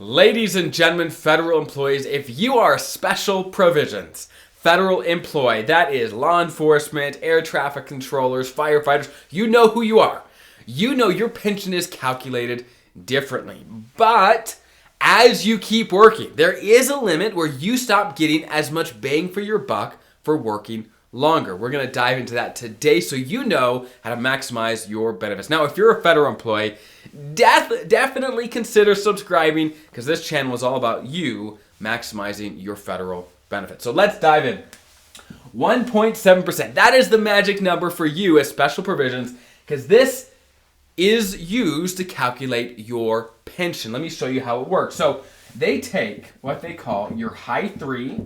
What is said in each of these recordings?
Ladies and gentlemen, federal employees, if you are special provisions, federal employee, that is law enforcement, air traffic controllers, firefighters, you know who you are. You know your pension is calculated differently. But as you keep working, there is a limit where you stop getting as much bang for your buck for working longer. We're going to dive into that today so you know how to maximize your benefits. Now, if you're a federal employee, definitely consider subscribing because this channel is all about you maximizing your federal benefits. So let's dive in. 1.7%. That is the magic number for you as special provisions because this is used to calculate your pension. Let me show you how it works. So they take what they call your high three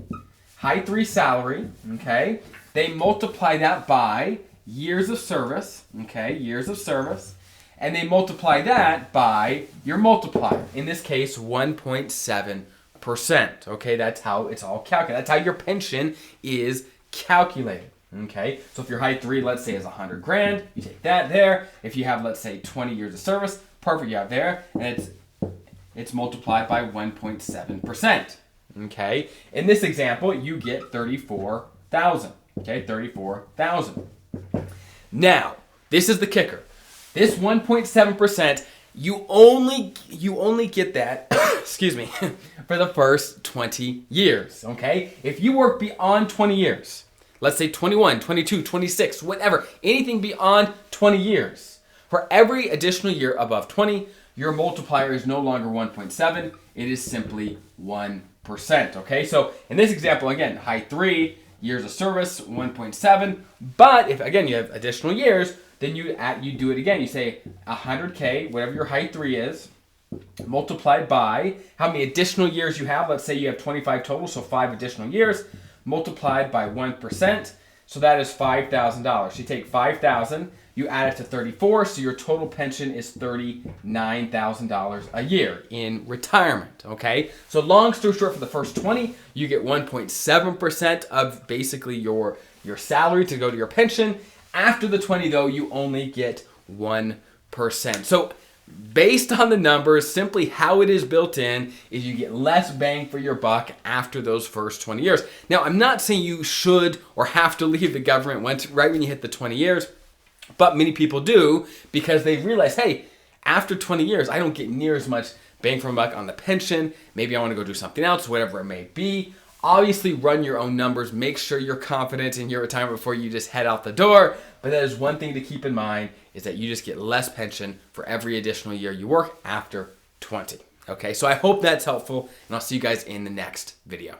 salary, okay? They multiply that by years of service, okay, years of service, and they multiply that by your multiplier. In this case, 1.7%, okay? That's how it's all calculated. That's how your pension is calculated, okay? So if your high three, let's say, is 100 grand, you take that there. If you have, let's say, 20 years of service, perfect, you have there, and it's multiplied by 1.7%, okay? In this example, you get 34,000. Okay, 34,000. Now, this is the kicker. This 1.7%, you only get that, excuse me, for the first 20 years, okay? If you work beyond 20 years, let's say 21, 22, 26, whatever, anything beyond 20 years, for every additional year above 20, your multiplier is no longer 1.7, it is simply 1%, okay? So, in this example, again, high three, years of service, 1.7. But if, again, you have additional years, then you do it again. You say 100K, whatever your high three is, multiplied by how many additional years you have. Let's say you have 25 total, so 5 additional years, multiplied by 1%. So that is $5,000. You take 5,000, you add it to 34, so your total pension is $39,000 a year in retirement, okay? So long story short, for the first 20, you get 1.7% of basically your salary to go to your pension. After the 20, though, you only get 1%. So based on the numbers, simply how it is built in is you get less bang for your buck after those first 20 years. Now, I'm not saying you should or have to leave the government right when you hit the 20 years, but many people do because they realize, hey, after 20 years, I don't get near as much bang for my buck on the pension. Maybe I want to go do something else, whatever it may be. Obviously, run your own numbers. Make sure you're confident in your retirement before you just head out the door. But that is one thing to keep in mind is that you just get less pension for every additional year you work after 20. Okay, so I hope that's helpful, and I'll see you guys in the next video.